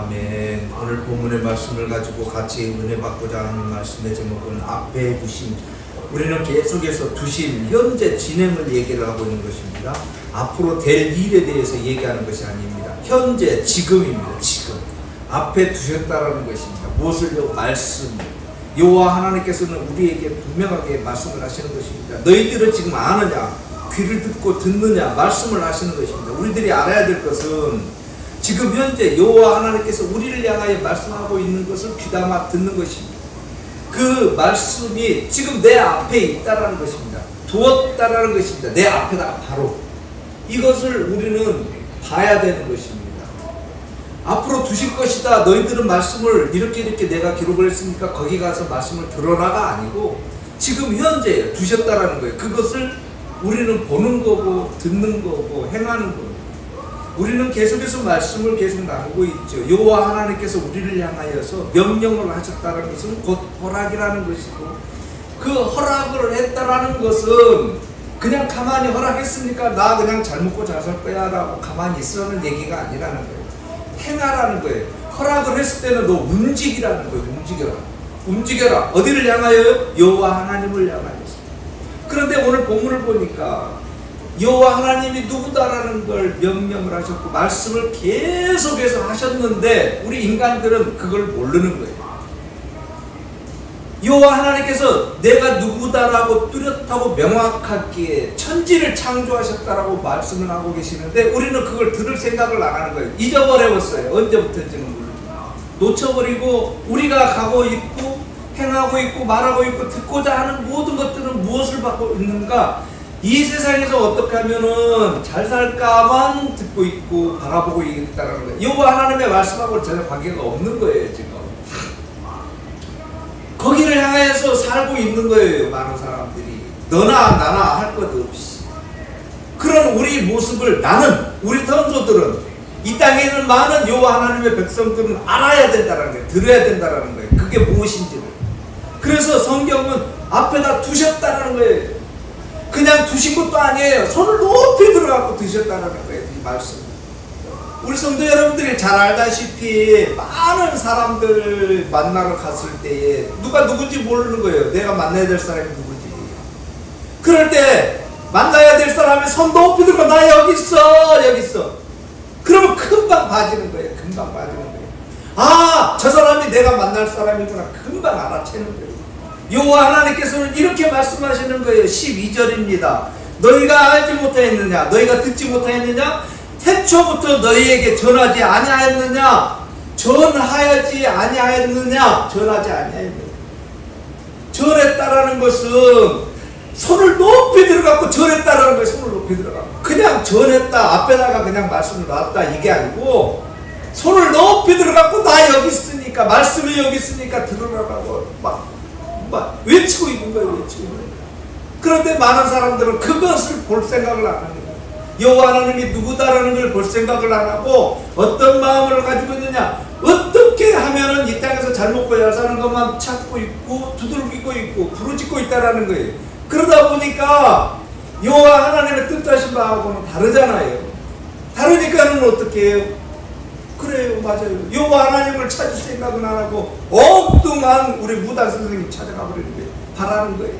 아멘. 오늘 본문의 말씀을 가지고 같이 은혜 받고자 하는 말씀의 제목은 앞에 두심. 우리는 계속해서 두심, 현재 진행을 얘기를 하고 있는 것입니다. 앞으로 될 일에 대해서 얘기하는 것이 아닙니다. 현재, 지금입니다. 지금. 앞에 두셨다라는 것입니다. 무엇을요? 말씀. 여호와 하나님께서는 우리에게 분명하게 말씀을 하시는 것입니다. 너희들은 지금 아느냐? 귀를 듣고 듣느냐? 말씀을 하시는 것입니다. 우리들이 알아야 될 것은 지금 현재 여호와 하나님께서 우리를 향하여 말씀하고 있는 것을 귀담아 듣는 것입니다. 그 말씀이 지금 내 앞에 있다라는 것입니다. 두었다라는 것입니다. 내 앞에다가 바로 이것을 우리는 봐야 되는 것입니다. 앞으로 두실 것이다. 너희들은 말씀을 이렇게 내가 기록을 했으니까 거기 가서 말씀을 들어라가 아니고 지금 현재 두셨다라는 거예요. 그것을 우리는 보는 거고 듣는 거고 행하는 거예요. 우리는 계속해서 말씀을 계속 나누고 있죠. 여호와 하나님께서 우리를 향하여서 명령을 하셨다는 것은 곧 허락이라는 것이고, 그 허락을 했다라는 것은 그냥 가만히 허락했으니까 나 그냥 잘 먹고 잘 살 거야 라고 가만히 있으라는 얘기가 아니라는 거예요. 행하라는 거예요. 허락을 했을 때는 너 움직이라는 거예요. 움직여라. 어디를 향하여요? 여호와 하나님을 향하여서. 그런데 오늘 본문을 보니까 여호와 하나님이 누구다라는 걸 명령을 하셨고 말씀을 계속해서 하셨는데 우리 인간들은 그걸 모르는 거예요. 여호와 하나님께서 내가 누구다라고 뚜렷하고 명확하게 천지를 창조하셨다라고 말씀을 하고 계시는데 우리는 그걸 들을 생각을 안 하는 거예요. 잊어버렸어요. 언제부터인지는 모르지만 놓쳐버리고 우리가 가고 있고 행하고 있고 말하고 있고 듣고자 하는 모든 것들은 무엇을 받고 있는가? 이 세상에서 어떻게 하면은 잘 살까만 듣고 있고 바라보고 있다는 거예요. 여호와 하나님의 말씀하고 전혀 관계가 없는 거예요. 지금 거기를 향해서 살고 있는 거예요. 많은 사람들이 너나 나나 할 것 없이 그런 우리 모습을 나는 우리 성도들은 이 땅에 있는 많은 여호와 하나님의 백성들은 알아야 된다는 거예요. 들어야 된다는 거예요. 그게 무엇인지를. 그래서 성경은 앞에다 두셨다는 거예요. 그냥 두신 것도 아니에요. 손을 높이 들어가고 드셨다는 거예요. 이 말씀. 우리 성도 여러분들이 잘 알다시피 많은 사람들 만나러 갔을 때에 누가 누군지 모르는 거예요. 내가 만나야 될 사람이 누구지. 그럴 때 만나야 될 사람이 손 높이 들고 나 여기 있어. 그러면 금방 봐지는 거예요. 아, 저 사람이 내가 만날 사람이구나. 금방 알아채는 거예요. 여호와 하나님께서는 이렇게 말씀하시는 거예요. 12절입니다. 너희가 알지 못하였느냐? 너희가 듣지 못하였느냐? 태초부터 너희에게 전하지 아니하였느냐? 전하지 아니하였느냐? 전했다라는 것은 손을 높이 들어갖고 전했다라는 거예요. 손을 높이 들어갖고 그냥 전했다 앞에다가 그냥 말씀을 놨다 이게 아니고 손을 높이 들어갖고 나 여기 있으니까 말씀이 여기 있으니까 들으라고 막 외치고 있는 거예요. 그런데 많은 사람들은 그것을 볼 생각을 안 하는 거예요. 여호와 하나님이 누구다라는 걸 볼 생각을 안 하고 어떤 마음을 가지고 있느냐, 어떻게 하면은 이 땅에서 잘 먹고 잘 사는 것만 찾고 있고 두들기고 있고 부르짖고 있다라는 거예요. 그러다 보니까 여호와 하나님의 뜻하신 바하고는 다르잖아요. 다르니까는 어떻게 해요? 그래요, 맞아요. 여호와 하나님을 찾을 생각은 안 하고 엉뚱한 우리 무당 선생님 찾아가 버리는 거예요. 바라는 거예요.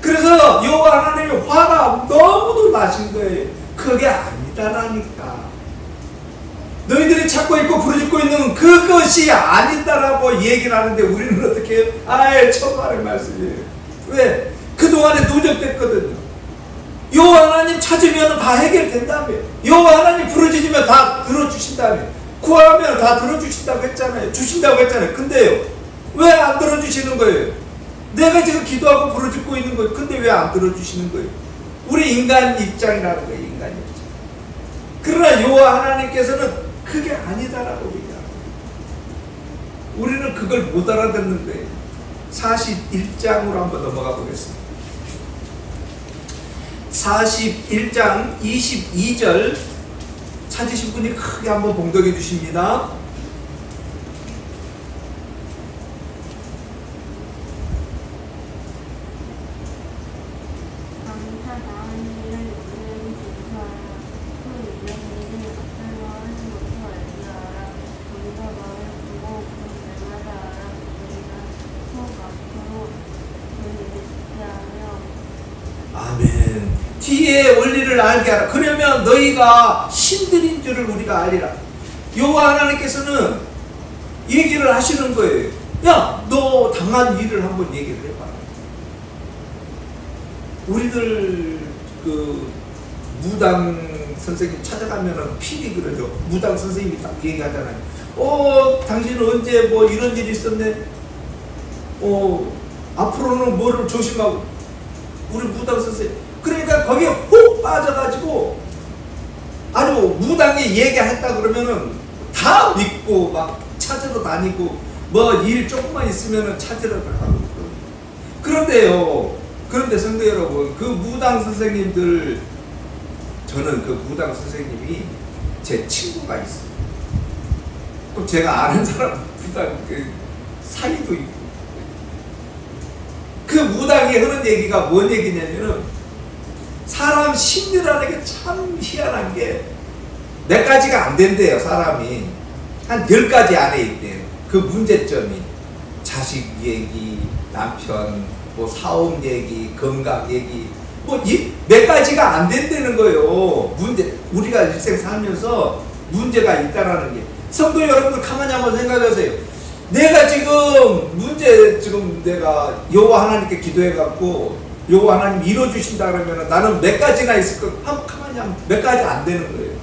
그래서 여호와 하나님의 화가 너무도 나신 거예요. 그게 아니다라니까. 너희들이 찾고 있고 부르짖고 있는 그것이 아니다라고 얘기를 하는데 우리는 어떻게 해요? 아예 천만의 말씀이에요. 왜? 그동안에 누적됐거든요. 여호와 하나님 찾으면 다 해결된다며. 여호와 하나님 부르짖으면 다 들어주신다며. 구하면 다 들어주신다고 했잖아요. 주신다고 했잖아요. 근데요, 왜 안 들어주시는 거예요? 내가 지금 기도하고 부르짖고 있는 거예요. 근데 왜 안 들어주시는 거예요? 우리 인간 입장이라는 거예요. 인간 입장. 그러나 여호와 하나님께서는 그게 아니다라고 얘기합니다. 우리는 그걸 못 알아듣는 거예요. 41장으로 한번 넘어가 보겠습니다. 41장 22절 찾으신 분이 크게 한번 봉독해 주십니다. 진리를 알게 하라. 그러면 너희가 신들인 줄을 우리가 알리라. 여호와 하나님께서는 얘기를 하시는 거예요. 야, 너 당한 일을 한번 얘기를 해봐라. 우리들 그 무당 선생님 찾아가면은 필히 그러죠. 무당 선생님이 딱 얘기하잖아요. 당신은 언제 뭐 이런 일이 있었네. 앞으로는 뭐를 조심하고. 우리 무당 선생님. 그러니까 거기에 훅 빠져가지고 아주 무당이 얘기했다 그러면은 다 믿고 막 찾으러 다니고 뭐 일 조금만 있으면은 찾으러 나가고. 그런데 성도 여러분, 그 무당 선생님들, 저는 그 무당 선생님이 제 친구가 있어요. 또 제가 아는 사람 무당 그 사이도 있고. 그 무당이 하는 얘기가 뭔 얘기냐면은 사람 심리라는 게 참 희한한 게 몇 가지가 안 된대요. 사람이 한 10가지 안에 있대요. 그 문제점이 자식 얘기, 남편, 뭐 사업 얘기, 건강 얘기, 뭐 몇 가지가 안 된다는 거예요. 문제, 우리가 일생 살면서 문제가 있다라는 게. 성도 여러분들 가만히 한번 생각하세요. 내가 지금 내가 여호와 하나님께 기도해갖고 여호와 하나님 이뤄주신다 그러면 나는 몇 가지나 있을 거. 가만히 하면 몇 가지 안 되는 거예요.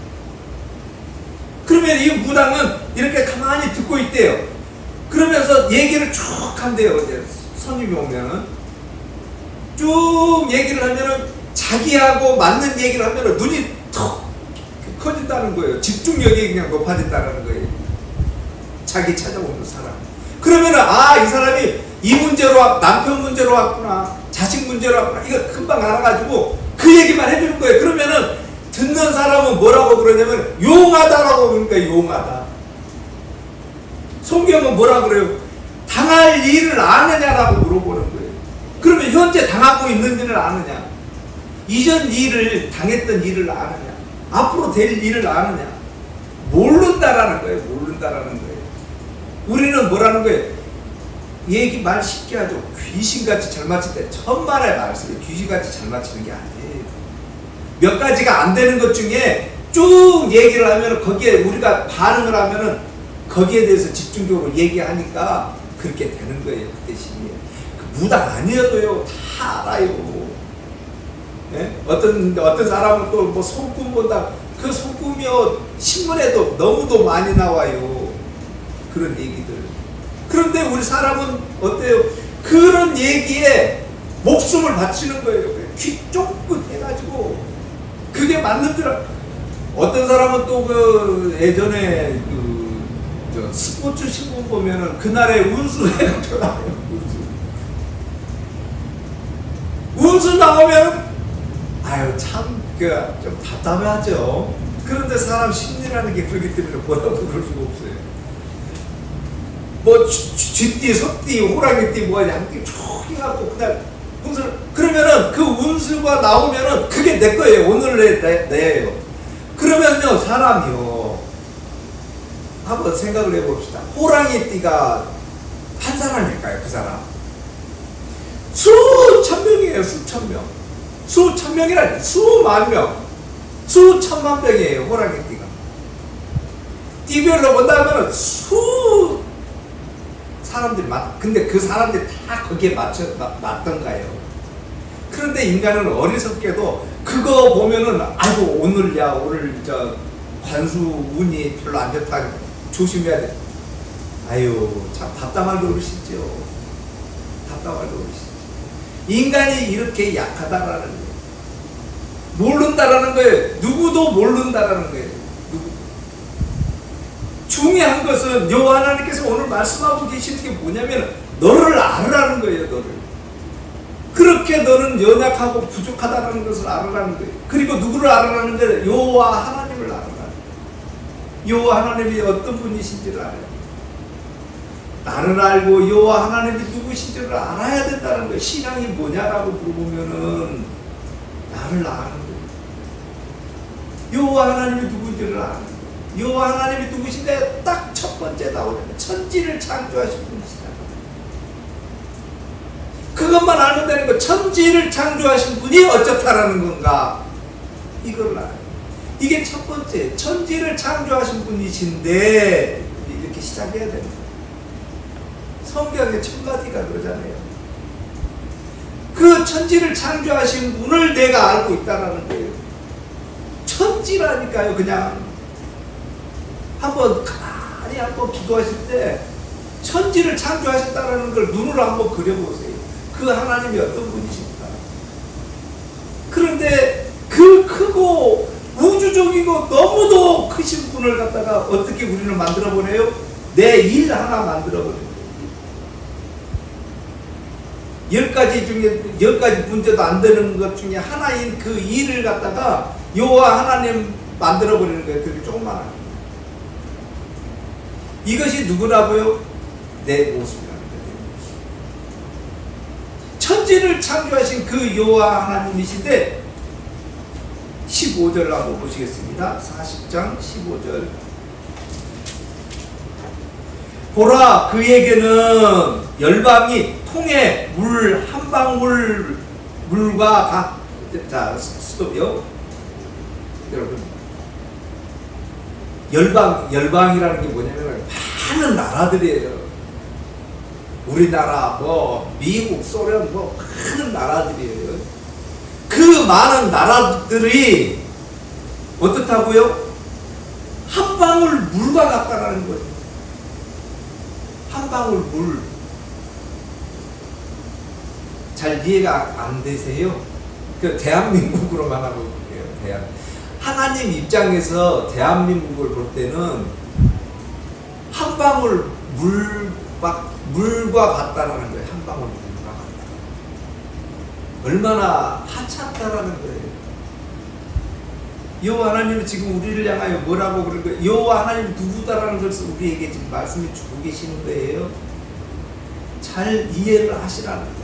그러면 이 무당은 이렇게 가만히 듣고 있대요. 그러면서 얘기를 쭉 한대요. 이제 손님이 오면은 쭉 얘기를 하면은 자기하고 맞는 얘기를 하면은 눈이 턱 커진다는 거예요. 집중력이 그냥 높아진다는 거예요. 자기 찾아오는 사람. 그러면은 이 사람이 이 문제로 남편 문제로 왔구나, 자식 문제로 왔구나, 이거 금방 알아가지고 그 얘기만 해주는 거예요. 그러면은 듣는 사람은 뭐라고 그러냐면 용하다라고 그러니까 용하다. 성경은 뭐라 그래요? 당할 일을 아느냐라고 물어보는 거예요. 그러면 현재 당하고 있는 일을 아느냐? 이전 일을 당했던 일을 아느냐? 앞으로 될 일을 아느냐? 모른다라는 거예요. 모른다라는 거예요. 우리는 뭐라는 거예요? 얘기 말 쉽게 하죠. 귀신같이 잘 맞힐 때 천만의 말씀을 귀신같이 잘 맞히는 게 아니에요. 몇 가지가 안 되는 것 중에 쭉 얘기를 하면 거기에 우리가 반응을 하면은 거기에 대해서 집중적으로 얘기하니까 그렇게 되는 거예요. 그 대신에 무당 아니어도요 다 알아요. 네? 어떤 사람은 또 뭐 손금 본다. 그 손금이요 신문에도 너무도 많이 나와요. 그런 얘기들. 그런데 우리 사람은 어때요? 그런 얘기에 목숨을 바치는 거예요. 귀 쫑긋 해가지고 그게 맞는 줄 어떤 사람은 또 그 예전에 저 스포츠 신문 보면은 그날의 운수해가지고 나와요. 운수 나오면 참 좀 답답하죠. 그런데 사람 심리라는 게 그렇기 때문에 뭐라고 그럴 수가 없어요. 뭐 쥐띠, 소띠, 호랑이띠 뭐 양띠 쭉 해갖고 그날 운수 그러면은 그 운수가 나오면은 그게 내 거예요. 오늘 내예요. 그러면요 사람이요 한번 생각을 해봅시다. 호랑이띠가 한 사람일까요? 그 사람 수천 명이에요. 수천 명. 수천 명이라니 수만 명, 수천만 명이에요. 호랑이띠가 띠별로 본다면 사람들이 근데 그 사람들이 다 거기에 맞던가요? 그런데 인간은 어리석게도 그거 보면은 아이고 오늘 저 관수 운이 별로 안 좋다 조심해야 돼. 참 답답할 노릇이죠. 답답할 노릇이죠. 인간이 이렇게 약하다라는 거예요. 모른다라는 거예요. 누구도 모른다라는 거예요. 중요한 것은 여호와 하나님께서 오늘 말씀하고 계시는 게 뭐냐면 너를 알으라는 거예요. 너를. 그렇게 너는 연약하고 부족하다는 것을 알으라는 거예요. 그리고 누구를 알으라는 거예요? 여호와 하나님을 알으라는 거예요. 여호와 하나님이 어떤 분이신지를 알아요. 나를 알고 여호와 하나님이 누구신지를 알아야 된다는 거예요. 신앙이 뭐냐라고 물어보면은 나를 아는 거예요. 여호와 하나님이 누구인지를 아는 거예요. 여호와 하나님이 누구신데 딱 첫 번째 나오는 천지를 창조하신 분이시다. 그것만 알면 되는 거. 천지를 창조하신 분이 어쩌다라는 건가? 이걸 알아요. 이게 첫 번째, 천지를 창조하신 분이신데 이렇게 시작해야 됩니다. 성경의 첫 가지가 그러잖아요. 그 천지를 창조하신 분을 내가 알고 있다라는 거예요. 천지라니까요. 그냥 한번 가만히 한번 기도하실 때 천지를 창조하셨다라는 걸 눈으로 한번 그려보세요. 그 하나님이 어떤 분이십니까? 그런데 그 크고 우주적이고 너무도 크신 분을 갖다가 어떻게 우리는 만들어보네요? 내 일 하나 만들어버려요. 10가지 중에 10가지 문제도 안 되는 것 중에 하나인 그 일을 갖다가 여호와 하나님 만들어버리는 거예요. 그렇게 조금만. 이것이 누구라고요? 내 모습이라는 거예요. 천지를 창조하신 그 여호와 하나님이신데 15절 한번 보시겠습니다. 40장 15절. 보라, 그에게는 열방이 통에 물 한 방울 물과 각. 자, 스톱이요. 여러분, 열방이라는 게 뭐냐면 많은 나라들이에요. 우리나라, 뭐 미국, 소련, 뭐 많은 나라들이에요. 그 많은 나라들이 어떻다고요? 한 방울 물과 같다라는 거예요. 한 방울 물. 잘 이해가 안 되세요? 그 대한민국으로만 하고 볼게요. 하나님 입장에서 대한민국을 볼 때는 한 방울 물과 같다라는 거예요. 한 방울 물과 같다. 얼마나 하찮다라는 거예요. 여호와 하나님은 지금 우리를 향하여 뭐라고 그런 거예요? 여호와 하나님 누구다라는 것을 우리에게 지금 말씀해 주고 계시는 거예요. 잘 이해를 하시라는 거예요.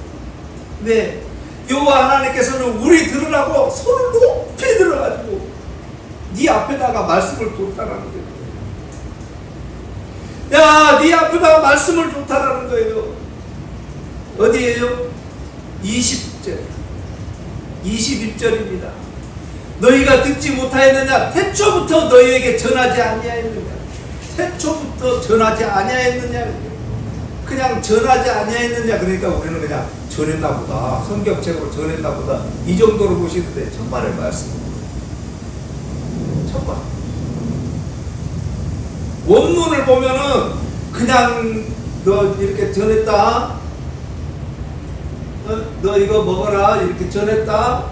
왜? 여호와 하나님께서는 우리 들으라고 손을 높이 들어가지고 네 앞에다가 말씀을 뒀다라는 거예요. 야, 네 앞에다가 말씀을 뒀다라는 거예요. 어디에요? 20절 21절입니다. 너희가 듣지 못하였느냐? 태초부터 너희에게 전하지 아니하였느냐? 태초부터 전하지 아니하였느냐? 그냥 전하지 아니하였느냐? 그러니까 우리는 그냥 전했나 보다, 성경책으로 전했나 보다, 이 정도로 보시는데 천만의 말씀. 천만. 원문을 보면은 그냥 너 이렇게 전했다, 너 이거 먹어라 이렇게 전했다,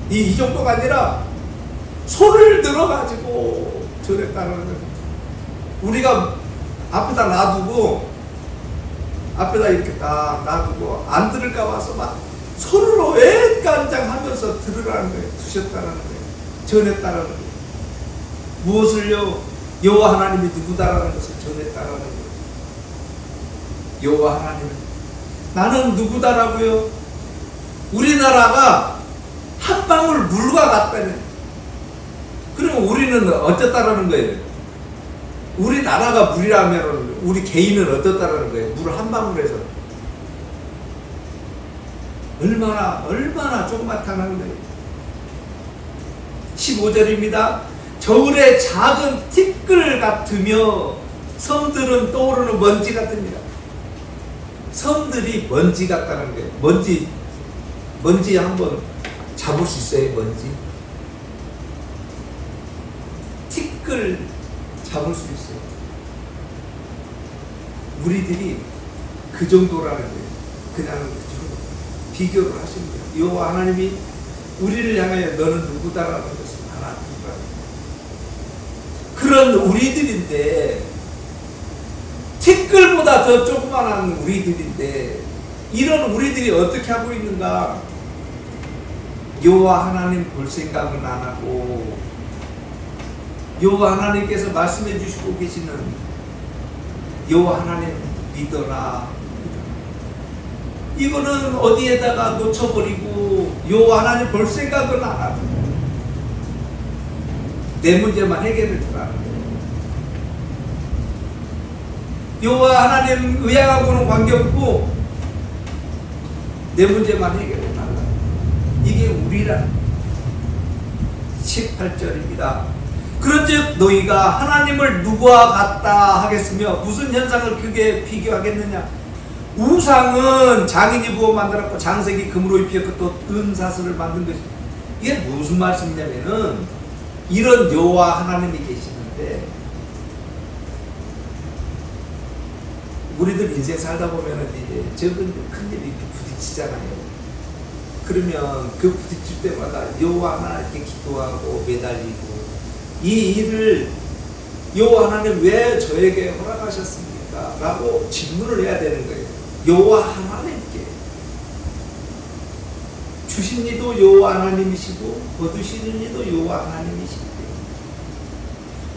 이 정도가 아니라 손을 들어가지고 전했다는 거예요. 우리가 앞에다 놔두고 앞에다 이렇게 딱 놔두고 안 들을까 봐서 막 손으로 애간장하면서 들으라는 거예요. 두셨다는 거예요. 전했다는 거예요. 무엇을요? 여호와 하나님이 누구다라는 것을 전했다라는 거예요. 여호와 하나님은 나는 누구다라고요? 우리나라가 한 방울 물과 같다는. 그러면 우리는 어떻다라는 거예요? 우리나라가 물이라면 우리 개인은 어떻다라는 거예요? 물 한 방울에서 얼마나 조그맣다는 거예요. 15절입니다. 저울의 작은 티끌 같으며 섬들은 떠오르는 먼지 같습니다. 섬들이 먼지 같다는 거예요. 먼지 한번 잡을 수 있어요? 먼지 티끌 잡을 수 있어요. 우리들이 그 정도라는 거예요. 그냥 비교를 하시는 거예요. 여호와 하나님이 우리를 향하여 너는 누구다라는 것을 하나 그런 우리들인데, 티끌보다 더 조그만한 우리들인데, 이런 우리들이 어떻게 하고 있는가? 여호와 하나님 볼 생각은 안 하고 여호와 하나님께서 말씀해 주시고 계시는 여호와 하나님 믿어라, 이거는 어디에다가 놓쳐버리고 여호와 하나님 볼 생각은 안 하고 내 문제만 해결해 주라는 거예요. 여호와 하나님 의향하고는 관계없고 내 문제만 해결해 달라. 이게 우리란 7, 8절입니다. 그런즉 너희가 하나님을 누구와 같다 하겠으며 무슨 현상을 그게 비교하겠느냐. 우상은 장인이 부어 만들었고 장색이 금으로 입혔고 또 은사슬을 만든 것이. 이게 무슨 말씀이냐면은 이런 여호와 하나님이 계시는데 우리들 인생 살다 보면은 이제 적은 큰일이 이렇게 부딪히잖아요. 그러면 그 부딪힐 때마다 여호와 하나님께 기도하고 매달리고 이 일을 여호와 하나님 왜 저에게 허락하셨습니까? 라고 질문을 해야 되는 거예요. 여호와 하나님께. 주신 이도 여호와 하나님이시고 거두시는 이도 여호와 하나님이시고.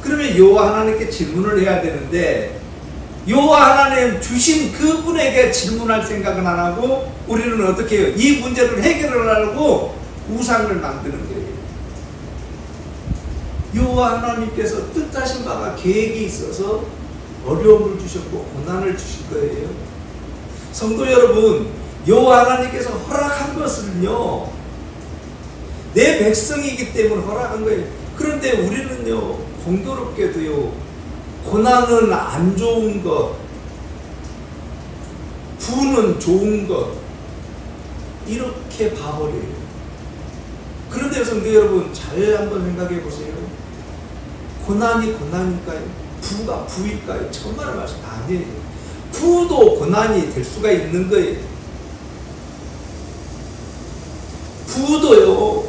그러면 여호와 하나님께 질문을 해야 되는데 여호와 하나님 주신 그분에게 질문할 생각은 안 하고 우리는 어떻게 해요? 이 문제를 해결을 하려고 우상을 만드는 거예요. 여호와 하나님께서 뜻하신 바가 계획이 있어서 어려움을 주셨고 고난을 주실 거예요. 성도 여러분, 여호와 하나님께서 허락한 것은요 내 백성이기 때문에 허락한 거예요. 그런데 우리는요 공교롭게도요 고난은 안 좋은 것, 부는 좋은 것 이렇게 봐버려요. 그런데 성도 여러분 잘 한번 생각해 보세요. 고난이 고난일까요? 부가 부일까요? 정말 말씀 아니에요. 부도 고난이 될 수가 있는 거예요. 부도요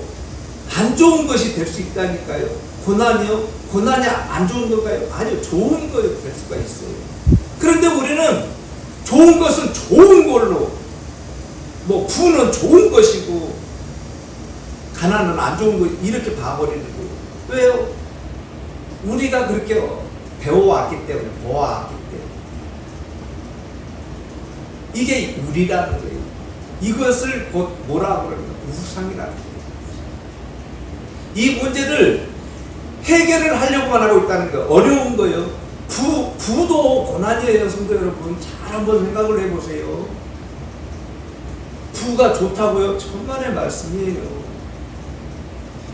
안 좋은 것이 될 수 있다니까요. 고난이요? 고난이 안 좋은 건가요? 아니요, 좋은 거에 될 수가 있어요. 그런데 우리는 좋은 것은 좋은 걸로, 뭐 부는 좋은 것이고 가난은 안 좋은 거 이렇게 봐버리는 거예요. 왜요? 우리가 그렇게 배워왔기 때문에, 보아왔기 때문에. 이게 우리라는 거예요. 이것을 곧 뭐라고 그러는 거예요? 우상이라는 거예요. 이 문제를 해결을 하려고만 하고 있다는 거 어려운 거예요. 부도 고난이에요. 성도 여러분 잘 한번 생각을 해보세요. 부가 좋다고요? 천만의 말씀이에요.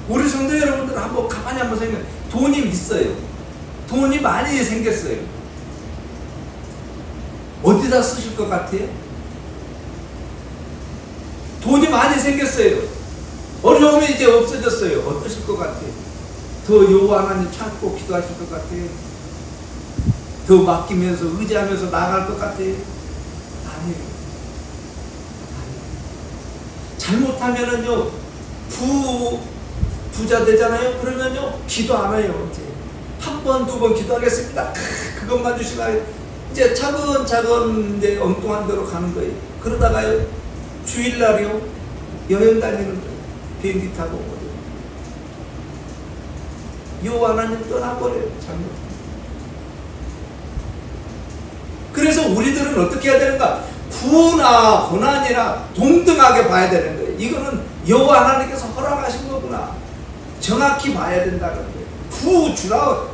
우리 성도 여러분들 한번 가만히 한번 생각해. 돈이 있어요. 돈이 많이 생겼어요. 어디다 쓰실 것 같아요? 돈이 많이 생겼어요. 어려움이 이제 없어졌어요. 어떠실 것 같아요? 더 여호와 하나님 찾고 기도하실 것 같아요? 더 맡기면서 의지하면서 나아갈 것 같아요? 아니에요. 잘못하면은요 부자 되잖아요. 그러면요 기도 안 해요. 이제 한 번, 두 번 기도하겠습니다. 그것만 주시면 이제 차근차근 이제 엉뚱한 대로 가는 거예요. 그러다가요 주일날이요 여행 다니는 거예요. 비행기 타고 오거든요. 여호와 하나님 떠나버려요. 잘못. 그래서 우리들은 어떻게 해야 되는가? 부나 고난이나 동등하게 봐야 되는 거예요. 이거는 여호와 하나님께서 허락하신 거구나. 정확히 봐야 된다는 거예요. 부 주라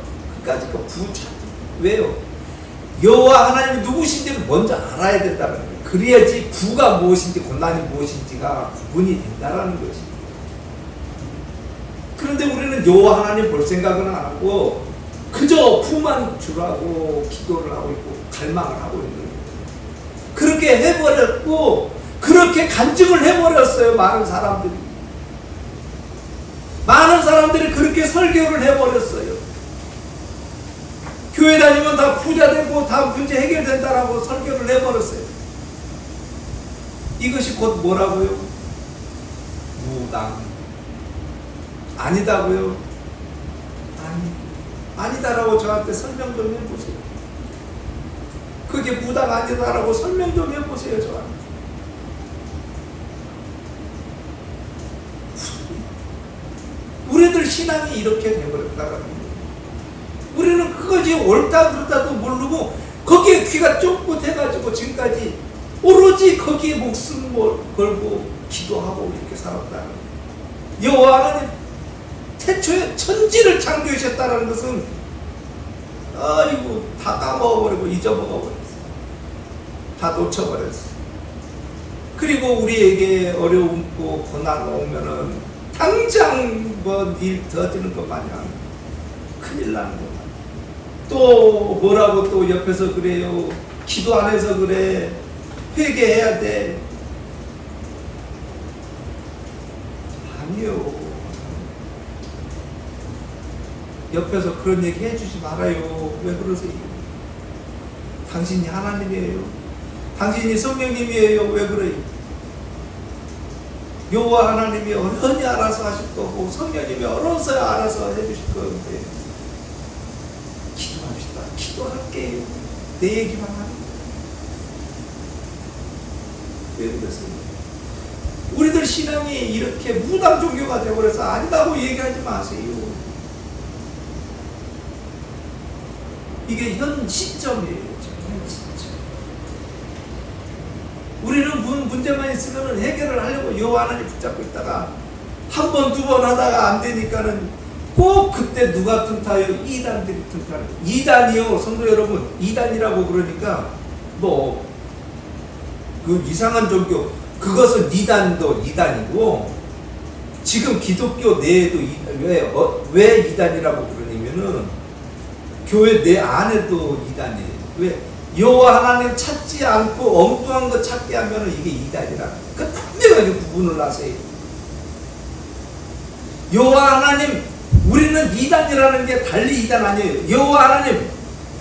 끝까지 그 부 찾. 왜요? 여호와 하나님이 누구신지를 먼저 알아야 된다는 거예요. 그래야지 부가 무엇인지 고난이 무엇인지가 구분이 된다는 것입니다. 그런데 우리는 여호와 하나님 볼 생각은 안 하고 그저 부만 주라고 기도를 하고 있고 갈망을 하고 있는 거예요. 그렇게 해버렸고 그렇게 간증을 해버렸어요. 많은 사람들이 그렇게 설교를 해버렸어요. 교회 다니면 다 부자 되고 다 문제 해결된다라고 설교를 해버렸어요. 이것이 곧 뭐라고요? 무당. 아니다고요? 아니다라고 저한테 설명 좀 해보세요. 그게 무당 아니다라고 설명 좀 해보세요. 저한테. 우리들 신앙이 이렇게 돼버렸다는 거예요. 우리는 그것이 옳다 그렇다도 모르고 거기에 귀가 쫑긋해가지고 지금까지 오로지 거기에 목숨 걸고 기도하고 이렇게 살았다는 거예요. 여호와 하나님 태초에 천지를 창조하셨다는 것은 아이고 다 까먹어버리고 잊어먹어버렸어. 다 놓쳐버렸어. 그리고 우리에게 어려움고 고난 오면은 당장 뭐 일 터지는 것 마냥 큰일 나는 것 마냥 또 뭐라고 또 옆에서 그래요. 기도 안 해서 그래. 회개해야 돼. 아니요. 옆에서 그런 얘기 해주지 말아요. 왜 그러세요? 당신이 하나님이에요. 당신이 성령님이에요. 왜 그래요? 여호와 하나님이 어련히 알아서 하실 거고 성령님이 어려서야 알아서 해주실 건데 기도합시다. 기도할게요. 내 얘기만 하는 왜 그러세요? 우리들 신앙이 이렇게 무당 종교가 되어버려서 아니다고 얘기하지 마세요. 이게 현 시점이에요. 현 시점. 우리는 문제만 있으면 해결을 하려고 여호와 하나님 붙잡고 있다가 한 번, 두 번 하다가 안 되니까는 꼭 그때 누가 튼타요? 이단들이 튼타요. 이단이요. 성도 여러분, 이단이라고 그러니까 뭐 그 이상한 종교 그것은 이단도 이단이고 지금 기독교 내에도 왜 이단이라고 그러냐면은 교회 내 안에도 이단이에요. 왜? 여호와 하나님 찾지 않고 엉뚱한 거 찾게 하면은 이게 이단이라. 그 분명하게 구분을 하세요. 여호와 하나님, 우리는 이단이라는 게 달리 이단 아니에요. 여호와 하나님,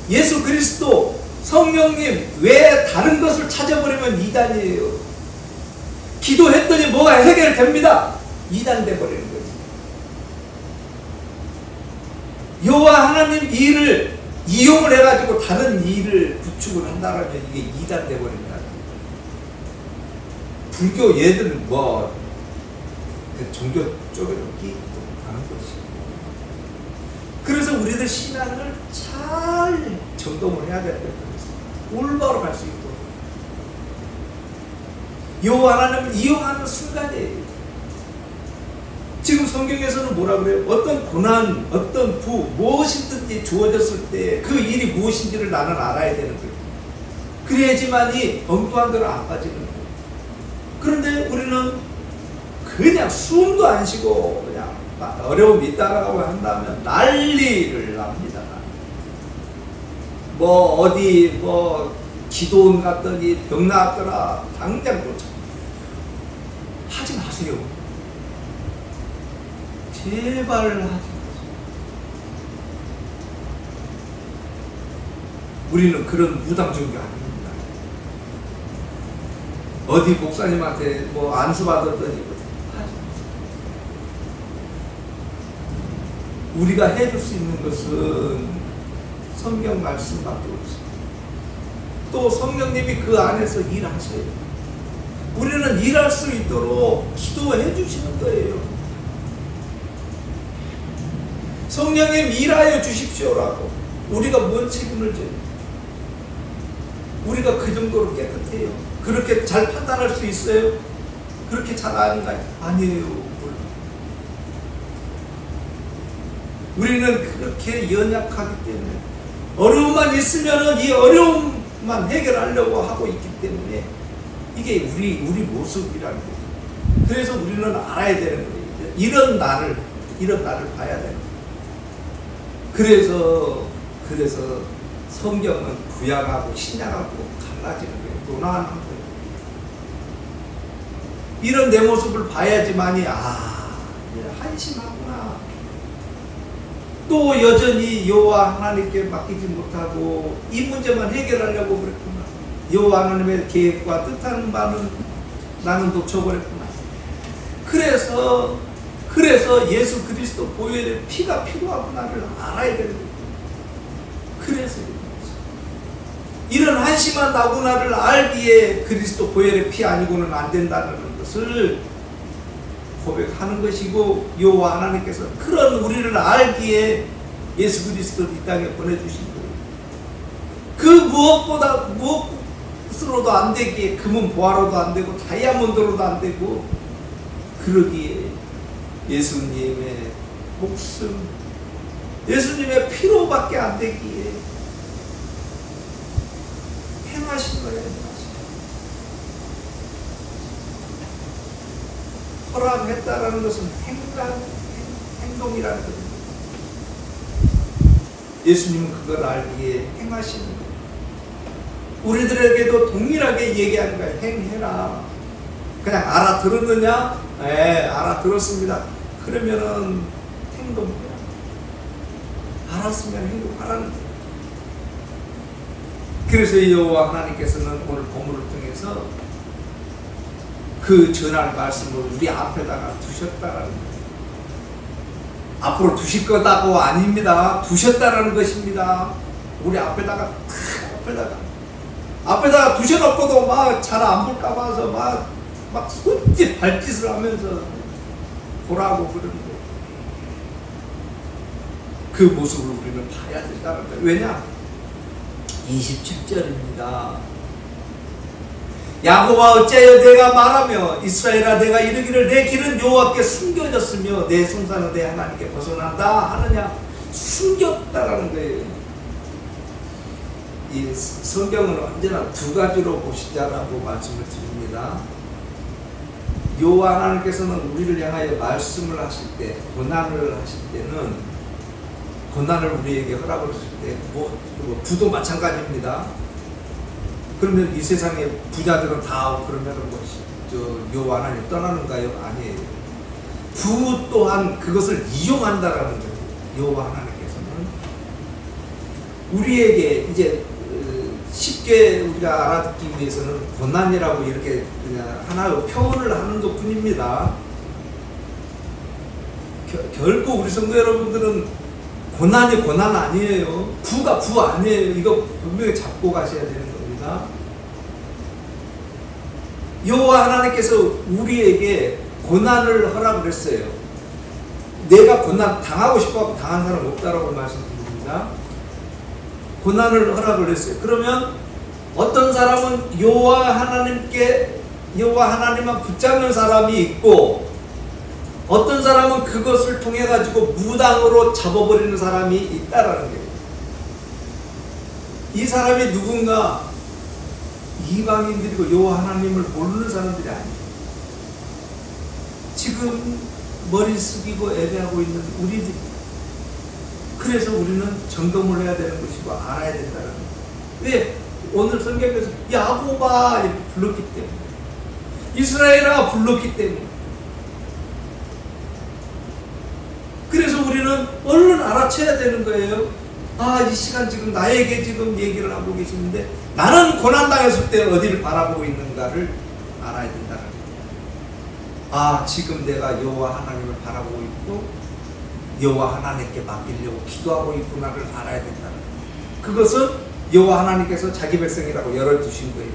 예수 그리스도, 성령님 외에 다른 것을 찾아버리면 이단이에요. 기도했더니 뭐가 해결됩니다. 이단 돼버리는 거죠. 여호와 하나님 일을 이용을 해가지고 다른 일을 구축을 한다면 이게 이단 돼버립니다. 불교 얘들은 뭐 그 종교 쪽으로 끼고 가는 것이고. 그래서 우리들 신앙을 잘 점검을 해야 될 거예요. 올바로 갈 수 있도록. 여호와 하나님을 이용하는 순간이에요. 지금 성경에서는 뭐라 그래요? 어떤 고난, 어떤 부, 무엇이든지 주어졌을 때 그 일이 무엇인지를 나는 알아야 되는 거예요. 그래야지만이 엉뚱한 데로 안 빠지는 거예요. 그런데 우리는 그냥 숨도 안 쉬고 그냥 어려움이 있다라고 한다면 난리를 납니다. 뭐 어디 뭐 기도원 갔더니 병 나았더라 당장 쫓아. 하지 마세요. 제발 하지 마세요. 우리는 그런 무당 종교 아닙니다. 어디 목사님한테 뭐 안수 받았더니 하지 마세요. 우리가 해줄 수 있는 것은 성경 말씀밖에 없어요. 또 성령님이 그 안에서 일하셔요. 우리는 일할 수 있도록 기도해 주시는 거예요. 성령님 일하여 주십시오라고. 우리가 뭔 책임을 져요? 우리가 그 정도로 깨끗해요? 그렇게 잘 판단할 수 있어요? 그렇게 잘 아는가요? 아니에요. 우리는 그렇게 연약하기 때문에 어려움만 있으면 이 어려움만 해결하려고 하고 있기 때문에 이게 우리 모습이라는 거예요. 그래서 우리는 알아야 되는 거예요. 이런 나를 봐야 돼요. 그래서 성경은 구약하고 신약하고 갈라지는 거예요. 논하는 거예요. 이런 내 모습을 봐야지만이 한심하구나. 또 여전히 여호와 하나님께 맡기지 못하고 이 문제만 해결하려고 그랬구나. 여호와 하나님의 계획과 뜻하는 바는 나는 놓쳐버렸구나. 그래서 예수 그리스도 보혈의 피가 필요하구나를 알아야 되는 거예요. 그래서 이런 한심한 나구나를 알기에 그리스도 보혈의 피 아니고는 안 된다는 것을 고백하는 것이고, 여호와 하나님께서 그런 우리를 알기에 예수 그리스도를 이 땅에 보내주신 거예요. 그 무엇으로도 안 되기에, 금은 보화로도 안 되고 다이아몬드로도 안 되고, 그러기에 예수님의 목숨, 예수님의 피로밖에 안 되기에 행하신 거예요. 허락을 했다라는 것은 행동이라는 겁니다. 예수님은 그걸 알기에 행하시는 거예요. 우리들에게도 동일하게 얘기하는 거예요. 행해라. 그냥 알아들었느냐? 네, 알아들었습니다. 그러면은 행동해라. 알았으면 행동하라는 거예요. 그래서 여호와 하나님께서는 오늘 본문을 통해서 그 전할 말씀을 우리 앞에다가 두셨다라는 거예요. 앞으로 두실 거다고 아닙니다. 두셨다라는 것입니다. 우리 앞에다가 두셔놓고도 막 잘 안 볼까 봐서 막 손짓 발짓을 하면서 보라고 그러는 거예요. 그 모습을 우리는 봐야 된다는 거예요. 왜냐? 27절입니다. 야곱아 어찌하여 내가 말하며 이스라엘아 내가 이르기를 내 길은 여호와께 숨겨졌으며 내 송사는 내 하나님께 벗어난다 하느냐? 숨겼다라는 거예요. 이 성경은 언제나 두 가지로 보시자라고 말씀을 드립니다. 여호와 하나님께서는 우리를 향하여 말씀을 하실 때, 고난을 하실 때는 고난을 우리에게 허락을 하실 때 부도 마찬가지입니다. 그러면 이 세상에 부자들은 다 그러면 여호와 하나님 떠나는가요? 아니에요. 부 또한 그것을 이용한다라는 거예요. 여호와 하나님께서는 우리에게 이제 쉽게 우리가 알아듣기 위해서는 고난이라고 이렇게 그냥 하나의 표현을 하는 것 뿐입니다. 결코 우리 성도 여러분들은 고난이 고난 아니에요. 부가 부 아니에요. 이거 분명히 잡고 가셔야 되는 겁니다. 여호와 하나님께서 우리에게 고난을 허락을 했어요. 내가 고난 당하고 싶어하고 당한 사람 없다라고 말씀드립니다. 고난을 허락을 했어요. 그러면 어떤 사람은 여호와 하나님만 붙잡는 사람이 있고, 어떤 사람은 그것을 통해 가지고 무당으로 잡아버리는 사람이 있다라는 거예요. 이 사람이 누군가 이방인들이고 여호와 하나님을 모르는 사람들이 아니에요. 지금 머리 숙이고 예배하고 있는 우리들이. 그래서 우리는 점검을 해야 되는 것이고 알아야 된다는 거예요. 왜? 오늘 성경에서 야곱아 이렇게 불렀기 때문에, 이스라엘아 불렀기 때문에. 그래서 우리는 얼른 알아채야 되는 거예요. 이 시간 지금 나에게 지금 얘기를 하고 계시는데 나는 고난당했을 때 어디를 바라보고 있는가를 알아야 된다는 거예요. 지금 내가 여호와 하나님을 바라보고 있고 여호와 하나님께 맡기려고 기도하고 있구나를 알아야 된다는 거예요. 그것은 여호와 하나님께서 자기 백성이라고 열어두신 거예요.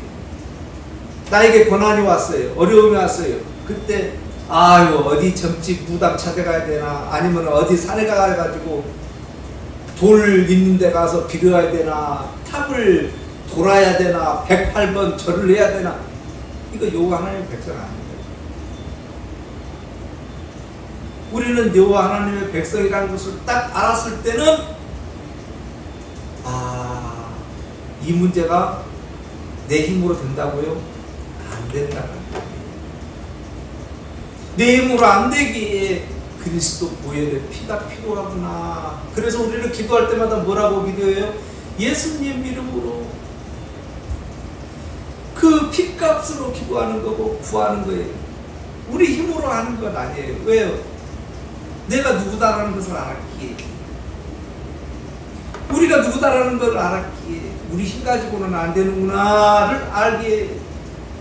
나에게 고난이 왔어요. 어려움이 왔어요. 그때 어디 점집 무당 찾아가야 되나, 아니면 어디 산에 가가지고 돌 있는 데 가서 기도해야 되나, 탑을 돌아야 되나, 108번 절을 해야 되나. 이거 여호와 하나님의 백성 아닙니다. 우리는 여호와 하나님의 백성이라는 것을 딱 알았을 때는 이 문제가 내 힘으로 된다고요? 안 된다는 거예요. 내 힘으로 안 되기에 그리스도 보혈의 피가 필요하구나. 그래서 우리는 기도할 때마다 뭐라고 기도해요? 예수님 이름으로. 그 피값으로 기도하는 거고 구하는 거예요. 우리 힘으로 하는 건 아니에요. 왜요? 내가 누구다라는 것을 알았기에, 우리가 누구다라는 것을 알았기에, 우리 힘 가지고는 안 되는구나를 알기에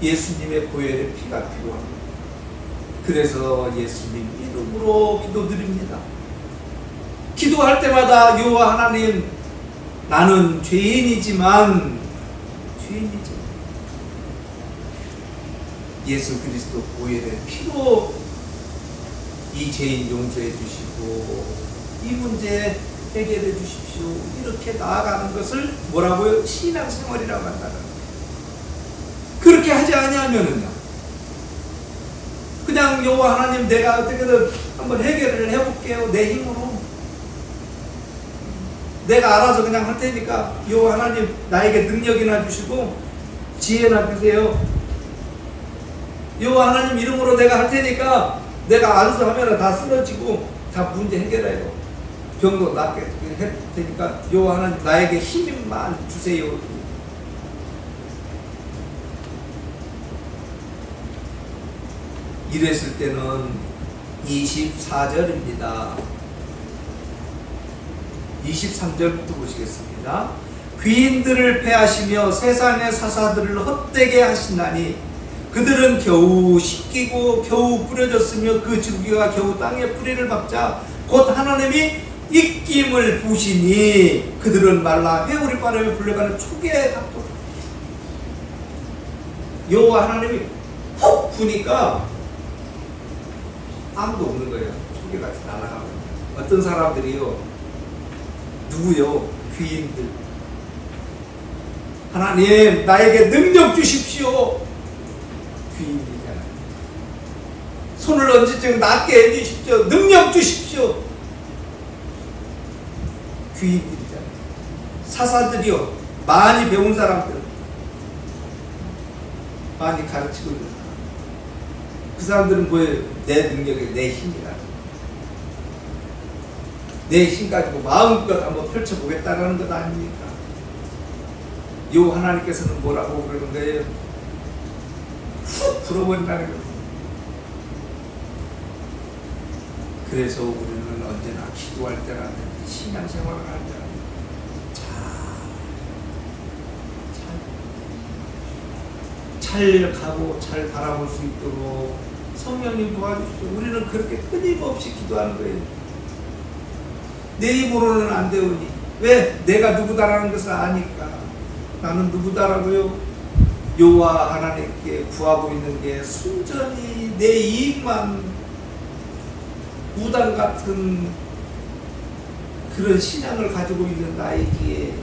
예수님의 보혈의 피가 필요합니다. 그래서 예수님 이름으로 기도드립니다. 기도할 때마다 여호와 하나님, 나는 죄인이지만 예수 그리스도 보혈의 피로 이 죄인 용서해 주시고 이 문제 해결해 주십시오. 이렇게 나아가는 것을 뭐라고요? 신앙생활이라고 한다는 거예요. 그렇게 하지 아니하면은요, 그냥 여호와 하나님 내가 어떻게든 한번 해결을 해볼게요. 내 힘으로. 내가 알아서 그냥 할 테니까 여호와 하나님 나에게 능력이나 주시고 지혜나 주세요. 여호와 하나님 이름으로 내가 할 테니까 내가 안수하면 다 쓰러지고 다 문제 해결해요. 병도 낫게 할 테니까 요 하나님 나에게 힘만 주세요. 이랬을 때는 24절입니다. 23절부터 보시겠습니다. 귀인들을 패하시며 세상의 사사들을 헛되게 하신다니 그들은 겨우 씻기고 겨우 뿌려졌으며 그 줄기가 겨우 땅에 뿌리를 박자 곧 하나님이 입김을 부시니 그들은 말라 회오리 바람에 불려가는 초계에 같도다. 여호와 하나님이 훅 부니까 아무도 없는 거예요. 초계같이 날아가고. 어떤 사람들이요, 누구요? 귀인들. 하나님 나에게 능력 주십시오. 귀인이잖아요. 손을 언제쯤 낫게 해주십시오. 능력 주십시오. 귀인들이잖아요. 사사들이요, 많이 배운 사람들, 많이 가르치고 있는 사람. 그 사람들은 뭐예요? 내 능력이 내 힘이라. 내 힘 가지고 마음껏 한번 펼쳐보겠다라는 것 아닙니까? 요 하나님께서는 뭐라고 그러는 거예요? 훅 불어버린다는 거예요. 그래서 우리는 언제나 기도할 때라든 신앙생활을 할 때라든 잘 가고 잘 바라볼 수 있도록 성령님 도와주십시오. 우리는 그렇게 끊임없이 기도하는 거예요. 내 힘으로는 안 되오니. 왜? 내가 누구다라는 것을 아니까. 나는 누구다라고요? 여호와 하나님께 구하고 있는 게 순전히 내 이익만, 무당 같은 그런 신앙을 가지고 있는 나이기에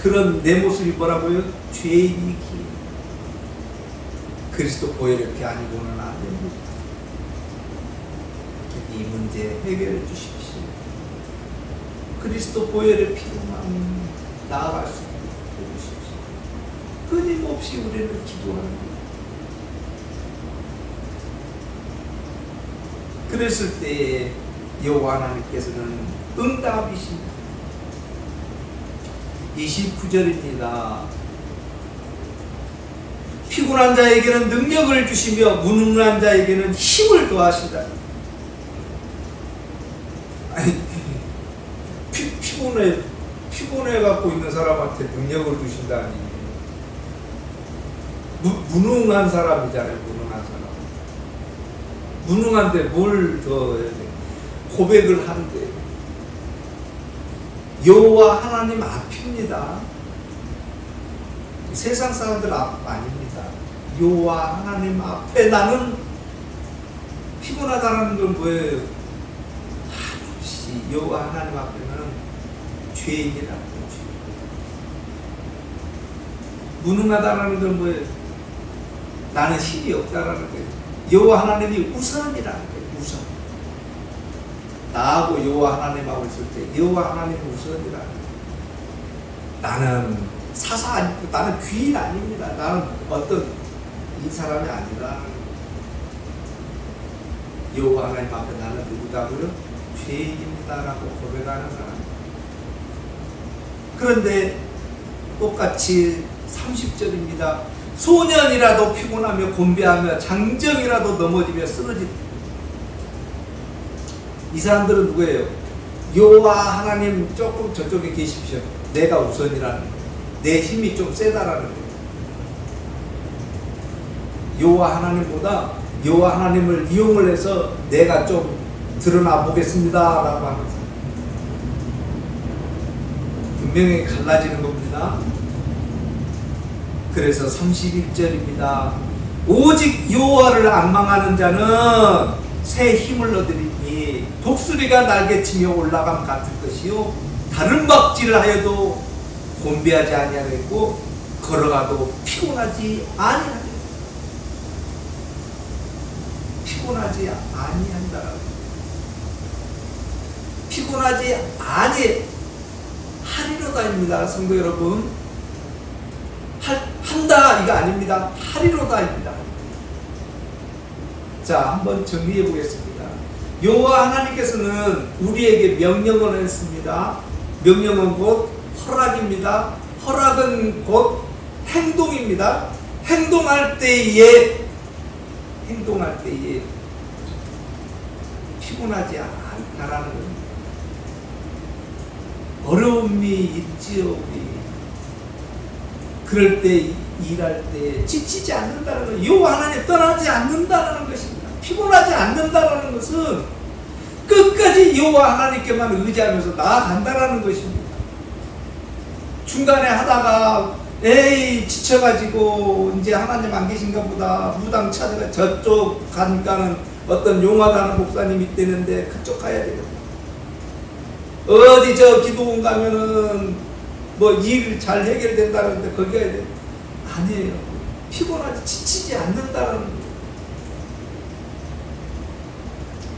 그런 내 모습이 뭐라고요? 죄인이기. 그리스도 보혈의 아니고는 안 됩니다. 이 문제 해결해 주십시오. 그리스도 보혈의 피로만 나아갈 수 있게 해주십시오. 끊임없이 우리를 기도하는 거예요. 그랬을 때 여호와 하나님께서는 응답이십니다. 29절입니다. 피곤한 자에게는 능력을 주시며 무능한 자에게는 힘을 더하신다. 아니, 피곤해 갖고 있는 사람한테 능력을 주신다니. 무능한 사람이잖아요. 무능한 사람. 무능한데 뭘 더 해야 돼? 고백을 하는데 여호와 하나님 앞입니다. 세상 사람들 앞 아닙니다. 여호와 하나님 앞에 나는 피곤하다는 건 뭐예요? 한없이 여호와 하나님 앞에는 죄인이라는 거죠. 무능하다는 건 뭐예요? 나는 힘이 없다라는 거예요. 여호와 하나님이 우선이라는 거예요. 우선. 나하고 여호와 하나님하고 있을 때 여호와 하나님이 우선이라는 거예요. 나는 사사 아니고 나는 귀인 아닙니다. 나는 어떤 이 사람이 아니라 여호와 하나님 앞에 나는 누구다고요? 죄인입니다라고 고백하는 사람. 그런데 똑같이 30절입니다. 소년이라도 피곤하며 곤배하며 장정이라도 넘어지며 쓰러질 이 사람들은 누구예요? 여호와 하나님 조금 저쪽에 계십시오. 내가 우선이라는 거예요. 내 힘이 좀 세다라는 거예요. 여호와 하나님보다 여호와 하나님을 이용을 해서 내가 좀 드러나 보겠습니다 라고 하는 사람. 분명히 갈라지는 겁니다. 그래서 31절입니다. 오직 여호와를 앙망하는 자는 새 힘을 얻으리니 독수리가 날개치며 올라감 같을 것이요 다른 박질을 하여도 곤배하지 아니하겠고 걸어가도 피곤하지 아니하겠고 피곤하지 아니한다라고. 피곤하지 아니하리로다입니다. 성도 여러분, 한다 이거 아닙니다. 하리로다입니다. 자, 한번 정리해 보겠습니다. 여호와 하나님께서는 우리에게 명령을 했습니다. 명령은 곧 허락입니다. 허락은 곧 행동입니다. 행동할 때에 피곤하지 않다라는 겁니다. 어려움이 있지요, 우리. 그럴 때, 일할 때 지치지 않는다는 것, 여호와 하나님 떠나지 않는다는 것입니다. 피곤하지 않는다는 것은 끝까지 여호와 하나님께만 의지하면서 나아간다는 것입니다. 중간에 하다가 에이 지쳐가지고 이제 하나님 안 계신가 보다 무당 찾아가 저쪽 가니까는 어떤 용하다는 목사님이 있대는데 그쪽 가야 되겠다. 어디 저 기도원 가면은 뭐 일 잘 해결된다는데 거기 가야 돼. 아니에요. 피곤하지 지치지 않는다는 거예요.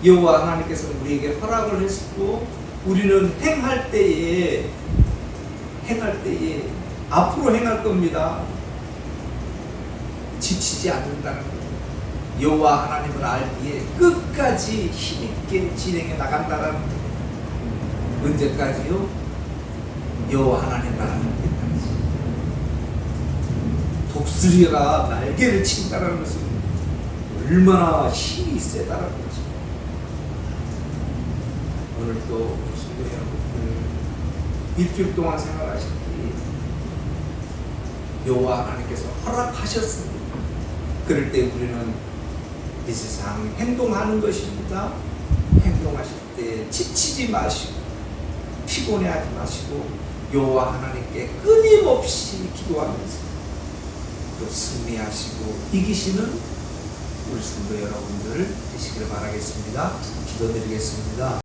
여호와 하나님께서는 우리에게 허락을 했고 우리는 행할 때에 앞으로 행할 겁니다. 지치지 않는다는 거예요. 여호와 하나님을 알기에 끝까지 힘있게 진행해 나간다는 거예요. 언제까지요? 여호와 하나님 나라는 때까지. 독수리가 날개를 친다는 것은 얼마나 힘이 세다는 거죠. 오늘도 성도 여러분들 일주일 동안 생활하실 때 여호와 하나님께서 허락하셨습니다. 그럴 때 우리는 이 세상 행동하는 것입니다. 행동하실 때 지치지 마시고 피곤해하지 마시고 여호와 하나님께 끊임없이 기도하면서 또 승리하시고 이기시는 우리 성도 여러분들 되시기를 바라겠습니다. 기도드리겠습니다.